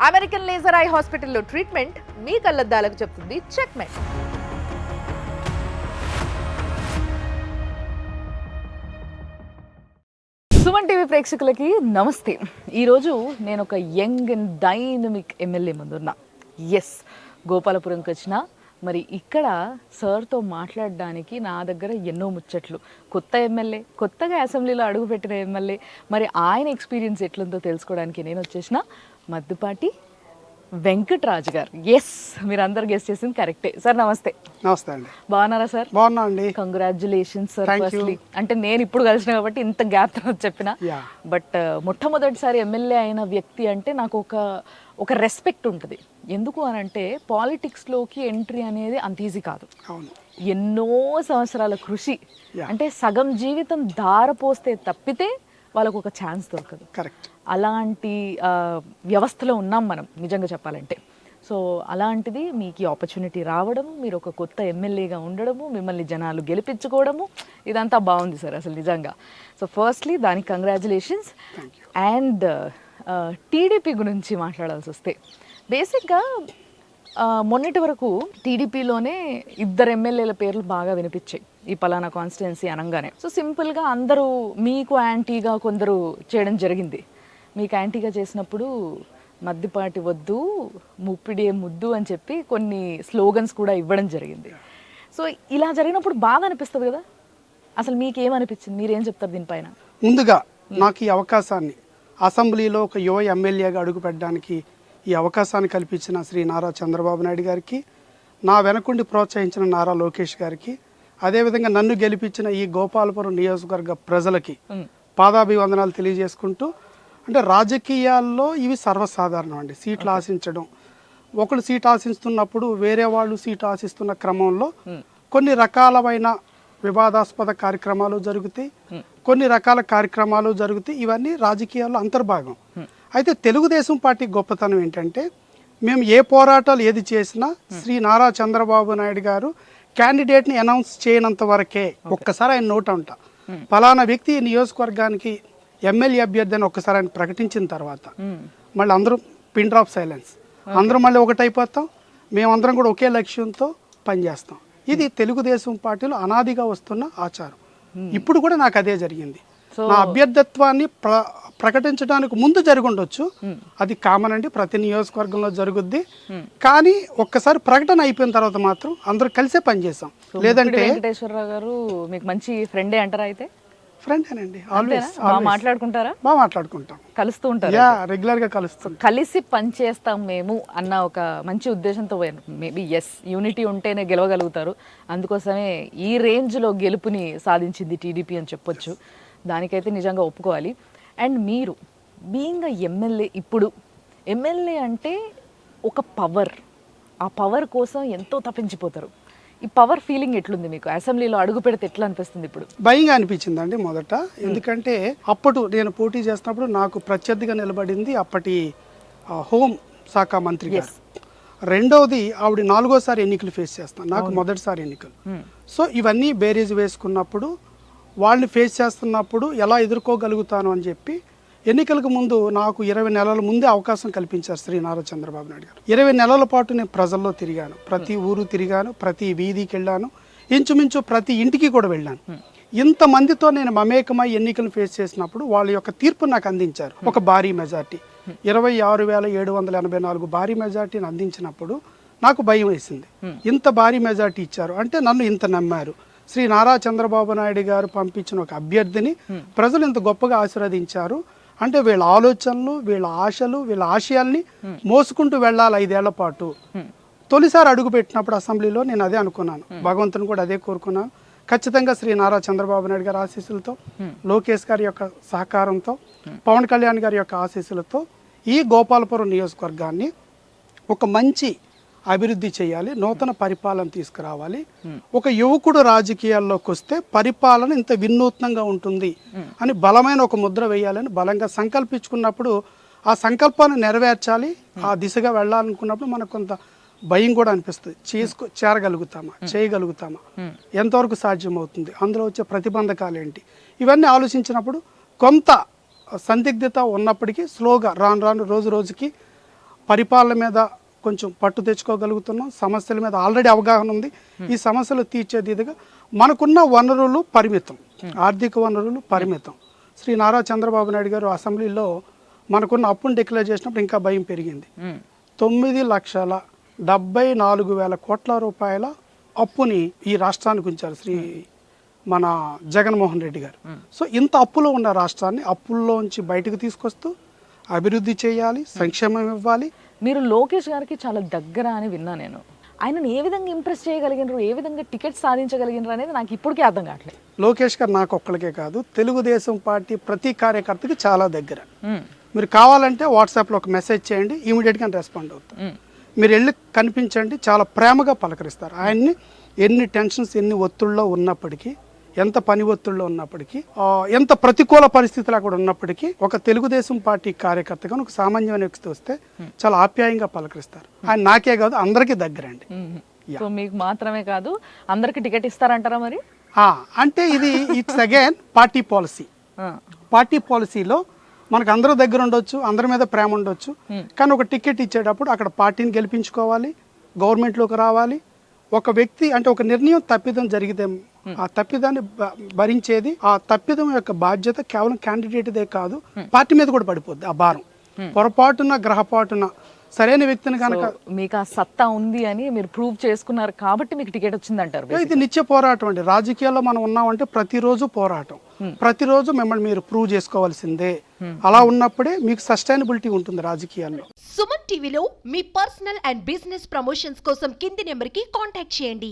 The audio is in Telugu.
అమెరికన్ లేజర్ ఐ హాస్పిటల్లో ట్రీట్మెంట్ మీ కళ్ళద్దాలకు చెప్తుంది చెక్మెట్. సుమన్ టీవీ ప్రేక్షకులకి నమస్తే. ఈరోజు నేను ఒక యంగ్ అండ్ డైనమిక్ ఎమ్మెల్యే ముందున్నా. ఎస్, గోపాలపురంకి వచ్చిన మరి ఇక్కడ సార్తో మాట్లాడడానికి నా దగ్గర ఎన్నో ముచ్చట్లు. కొత్త ఎమ్మెల్యే, కొత్తగా అసెంబ్లీలో అడుగుపెట్టిన ఎమ్మెల్యే, మరి ఆయన ఎక్స్పీరియన్స్ ఎట్లుందో తెలుసుకోవడానికి నేను వచ్చేసిన మద్దిపాటి వెంకటరాజు గారు. ఎస్, మీరు అందరు గెస్ట్ చేసింది కరెక్టే. సార్ నమస్తే. నమస్తే అండి. బాగున్నారా సార్? బాగున్నా అండి. Congratulations sir. ఫస్ట్లీ అంటే నేను ఇప్పుడు కలిసిన కాబట్టి ఇంత గ్యాప్ తర్వాత చెప్పిన, బట్ మొట్టమొదటిసారి ఎమ్మెల్యే అయిన వ్యక్తి అంటే నాకు ఒక రెస్పెక్ట్ ఉంటుంది. ఎందుకు అని అంటే పాలిటిక్స్లోకి ఎంట్రీ అనేది అంత ఈజీ కాదు. ఎన్నో సంవత్సరాల కృషి, అంటే సగం జీవితం ధారపోస్తే తప్పితే వాళ్ళకు ఒక ఛాన్స్ దొరకదు. కరెక్ట్. అలాంటి వ్యవస్థలో ఉన్నాం మనం నిజంగా చెప్పాలంటే. సో అలాంటిది మీకు ఈ ఆపర్చునిటీ రావడము, మీరు ఒక కొత్త ఎమ్మెల్యేగా ఉండడము, మిమ్మల్ని జనాలు గెలిపించుకోవడము, ఇదంతా బాగుంది సార్ అసలు నిజంగా. సో ఫస్ట్లీ దానికి కంగ్రాచులేషన్స్. అండ్ టీడీపీ గురించి మాట్లాడాల్సి వస్తే, బేసిక్గా మొన్నటి వరకు టీడీపీలోనే ఇద్దరు ఎమ్మెల్యేల పేర్లు బాగా వినిపించాయి ఈ పలానా కాన్స్టిట్యున్సీ అనగానే. సో సింపుల్గా అందరూ మీకు యాంటీగా కొందరు చేయడం జరిగింది. మీకు యాంటీగా చేసినప్పుడు మద్దిపాటి వద్దు, ముప్పిడే ముద్దు అని చెప్పి కొన్ని స్లోగన్స్ కూడా ఇవ్వడం జరిగింది. సో ఇలా జరిగినప్పుడు బాధ అనిపిస్తుంది కదా, అసలు మీకేమనిపించింది? మీరేం చెప్తారు దీనిపైన? ముందుగా నాకు ఈ అవకాశాన్ని, అసెంబ్లీలో ఒక యువ ఎమ్మెల్యేగా అడుగుపెట్టడానికి ఈ అవకాశాన్ని కల్పించిన శ్రీ నారా చంద్రబాబు నాయుడు గారికి, నా వెనకుండి ప్రోత్సహించిన నారా లోకేష్ గారికి, అదేవిధంగా నన్ను గెలిపించిన ఈ గోపాలపురం నియోజకవర్గ ప్రజలకి పాదాభివందనాలు తెలియజేసుకుంటూ, అంటే రాజకీయాల్లో ఇవి సర్వసాధారణం అండి. సీట్లు ఆశించడం, ఒకళ్ళు సీట్ ఆశిస్తున్నప్పుడు వేరే వాళ్ళు సీట్ ఆశిస్తున్న క్రమంలో కొన్ని రకాలమైన వివాదాస్పద కార్యక్రమాలు జరుగుతాయి, కొన్ని రకాల కార్యక్రమాలు జరుగుతాయి. ఇవన్నీ రాజకీయాల్లో అంతర్భాగం. అయితే తెలుగుదేశం పార్టీ గొప్పతనం ఏంటంటే, మేము ఏ పోరాటాలు ఏది చేసినా శ్రీ నారా చంద్రబాబు నాయుడు గారు క్యాండిడేట్ని అనౌన్స్ చేయనంత వరకే. ఒక్కసారి ఆయన నోట ఉంటా ఫలానా వ్యక్తి నియోజకవర్గానికి ఎమ్మెల్యే అభ్యర్థి అని ఒక్కసారి ఆయన ప్రకటించిన తర్వాత మళ్ళీ అందరూ పిన్ డ్రాప్ సైలెన్స్, అందరూ మళ్ళీ ఒకటైపోతాం. మేమందరం కూడా ఒకే లక్ష్యంతో పనిచేస్తాం. ఇది తెలుగుదేశం పార్టీలో అనాదిగా వస్తున్న ఆచారం. ఇప్పుడు కూడా నాకు అదే జరిగింది. నా అభ్యర్థిత్వాన్ని ప్రకటించడానికి ముందు జరిగి ఉండొచ్చు, అది కామన్ అండి, ప్రతి నియోజకవర్గంలో జరుగుద్ది. కానీ ఒక్కసారి ప్రకటన అయిపోయిన తర్వాత మాత్రం అందరూ కలిసే పనిచేసాం. లేదంటే వెంకటేశ్వరరావు గారు మీకు మంచి ఫ్రెండే అంటారా? అయితే ఫ్రెండేనండి, ఆల్వేస్ మాట్లాడుకుంటారా? బాగా మాట్లాడుకుంటాం, కలుస్తూ ఉంటారు, రెగ్యులర్ గా కలుస్తాం, కలిసి పనిచేస్తాం మేము అన్న ఒక మంచి ఉద్దేశంతో మేబీ. ఎస్, యూనిటీ ఉంటేనే గెలవగలుగుతారు. అందుకోసమే ఈ రేంజ్లో గెలుపుని సాధించింది టీడీపీ అని చెప్పొచ్చు. దానికైతే నిజంగా ఒప్పుకోవాలి. అండ్ మీరు బీయింగ్ ఎమ్మెల్యే, ఇప్పుడు ఎమ్మెల్యే అంటే ఒక పవర్, ఆ పవర్ కోసం ఎంతో తప్పించిపోతారు. ఈ పవర్ ఫీలింగ్ ఎట్లుంది మీకు? అసెంబ్లీలో అడుగు పెడితే ఎట్లా అనిపిస్తుంది? ఇప్పుడు భయంగా అనిపించిందండి మొదట. ఎందుకంటే అప్పుడు నేను పోటీ చేస్తున్నప్పుడు నాకు ప్రత్యర్థిగా నిలబడింది అప్పటి హోం శాఖ మంత్రి గారు. రెండవది ఆవిడ 4వ ఎన్నికలు ఫేస్ చేస్తాను, నాకు మొదటిసారి ఎన్నికలు. సో ఇవన్నీ బేరీజ్ వేసుకున్నప్పుడు, వాళ్ళని ఫేస్ చేస్తున్నప్పుడు ఎలా ఎదుర్కోగలుగుతాను అని చెప్పి ఎన్నికలకు ముందు నాకు 20 నెలల ముందే అవకాశం కల్పించారు శ్రీ నారా చంద్రబాబు నాయుడు గారు. 20 నెలల పాటు నేను ప్రజల్లో తిరిగాను, ప్రతి ఊరు తిరిగాను, ప్రతి వీధికి వెళ్ళాను, ఇంచుమించు ప్రతి ఇంటికి కూడా వెళ్ళాను. ఇంతమందితో నేను మమేకమై ఎన్నికలు ఫేస్ చేసినప్పుడు వాళ్ళ యొక్క తీర్పు నాకు అందించారు. ఒక భారీ మెజార్టీ, 26,784 భారీ మెజార్టీని అందించినప్పుడు నాకు భయం వేసింది. ఇంత భారీ మెజార్టీ ఇచ్చారు అంటే నన్ను ఇంత నమ్మారు. శ్రీ నారా చంద్రబాబు నాయుడు గారు పంపించిన ఒక అభ్యర్థిని ప్రజలు ఇంత గొప్పగా ఆశీర్వదించారు అంటే వీళ్ళ ఆలోచనలు, వీళ్ళ ఆశలు, వీళ్ళ ఆశయాల్ని మోసుకుంటూ వెళ్ళాలి 5 ఏళ్ల పాటు. తొలిసారి అడుగు పెట్టినప్పుడు అసెంబ్లీలో నేను అదే అనుకున్నాను, భగవంతుని కూడా అదే కోరుకున్నాను. ఖచ్చితంగా శ్రీ నారా చంద్రబాబు నాయుడు గారి ఆశీస్సులతో, లోకేష్ గారి యొక్క సహకారంతో, పవన్ కళ్యాణ్ గారి యొక్క ఆశీస్సులతో ఈ గోపాలపురం నియోజకవర్గాన్ని ఒక మంచి అభివృద్ధి చేయాలి, నూతన పరిపాలన తీసుకురావాలి. ఒక యువకుడు రాజకీయాల్లోకి వస్తే పరిపాలన ఇంత వినూత్నంగా ఉంటుంది అని బలమైన ఒక ముద్ర వేయాలని బలంగా సంకల్పించుకున్నప్పుడు, ఆ సంకల్పాన్ని నెరవేర్చాలి, ఆ దిశగా వెళ్ళాలనుకున్నప్పుడు మనకు కొంత భయం కూడా అనిపిస్తుంది. చేరగలుగుతామా, చేయగలుగుతామా, ఎంతవరకు సాధ్యమవుతుంది, అందులో వచ్చే ప్రతిబంధకాలు ఏంటి, ఇవన్నీ ఆలోచించినప్పుడు కొంత సందిగ్ధత ఉన్నప్పటికీ స్లోగా రాను రాను రోజు రోజుకి పరిపాలన మీద కొంచెం పట్టు తెచ్చుకోగలుగుతున్నాం, సమస్యల మీద ఆల్రెడీ అవగాహన ఉంది. ఈ సమస్యలు తీర్చేది ఇదిగా మనకున్న వనరులు పరిమితం, ఆర్థిక వనరులు పరిమితం. శ్రీ నారా చంద్రబాబు నాయుడు గారు అసెంబ్లీలో మనకున్న అప్పును డిక్లేర్ చేసినప్పుడు ఇంకా భయం పెరిగింది. 9,74,000 కోట్ల రూపాయల అప్పుని ఈ రాష్ట్రానికి ఉంచారు మన జగన్మోహన్ రెడ్డి గారు. సో ఇంత అప్పులో ఉన్న రాష్ట్రాన్ని అప్పుల్లోంచి బయటకు తీసుకొస్తూ అభివృద్ధి చేయాలి, సంక్షేమం ఇవ్వాలి. మీరు లోకేష్ గారికి చాలా దగ్గర అని విన్నా నేను. ఆయనను ఏ విధంగా ఇంప్రెస్ చేయగలిగినారు, ఏ విధంగా టికెట్ సాధించగలిగినారు అనేది నాకు ఇప్పటికీ అర్థం కావట్లేదు. లోకేష్ గారు నాకు ఒక్కరికే కాదు, తెలుగుదేశం పార్టీ ప్రతి కార్యకర్తకి చాలా దగ్గర. మీరు కావాలంటే వాట్సాప్లో ఒక మెసేజ్ చేయండి, ఇమీడియట్గా రెస్పాండ్ అవుతారు. మీరు వెళ్ళి కనిపించండి, చాలా ప్రేమగా పలకరిస్తారు. ఆయన్ని ఎన్ని టెన్షన్స్, ఎన్ని ఒత్తిళ్ళలో ఉన్నప్పటికీ, ఎంత పని ఒత్తిళ్ళలో ఉన్నప్పటికీ, ఎంత ప్రతికూల పరిస్థితులు అక్కడ ఉన్నప్పటికీ, ఒక తెలుగుదేశం పార్టీ కార్యకర్తగా ఒక సామాన్యమైన వ్యక్తి వస్తే చాలా ఆప్యాయంగా పలకరిస్తారు. ఆయన నాకే కాదు అందరికీ దగ్గరండి. సో మీకు మాత్రమే కాదు అందరికి టికెట్ ఇస్తారంటారా మరి? అంటే ఇది it's again party policy. Party పాలసీలో మనకు అందరూ దగ్గర ఉండొచ్చు, అందరి మీద ప్రేమ ఉండొచ్చు, కానీ ఒక టికెట్ ఇచ్చేటప్పుడు అక్కడ పార్టీని గెలిపించుకోవాలి, గవర్నమెంట్లోకి రావాలి. ఒక వ్యక్తి అంటే ఒక నిర్ణయం తప్పిదం జరిగితే ఆ తప్పిదాన్ని భరించేది, ఆ తప్పిదం యొక్క బాధ్యత కేవలం క్యాండిడేట్దే కాదు, పార్టీ మీద కూడా పడిపోద్ది ఆ భారం. పొరపాటున గ్రహపాటున సరైన వ్యక్తిని కనుక మీకు ఆ సత్తా ఉంది అని మీరు ప్రూవ్ చేసుకున్నారు కాబట్టి మీకు టికెట్ వచ్చిందంటారు. ఇది నిత్య పోరాటం అండి. రాజకీయాల్లో మనం ఉన్నామంటే ప్రతిరోజు పోరాటం, ప్రతిరోజు మిమ్మల్ని మీరు ప్రూవ్ చేసుకోవాల్సిందే. అలా ఉన్నప్పుడే మీకు సస్టైనబిలిటీ ఉంటుంది రాజకీయాల్లో. సుమన్ టీవీలో మీ పర్సనల్ అండ్ బిజినెస్ ప్రమోషన్స్ కోసం కింది నెంబర్కి కాంటాక్ట్ చేయండి.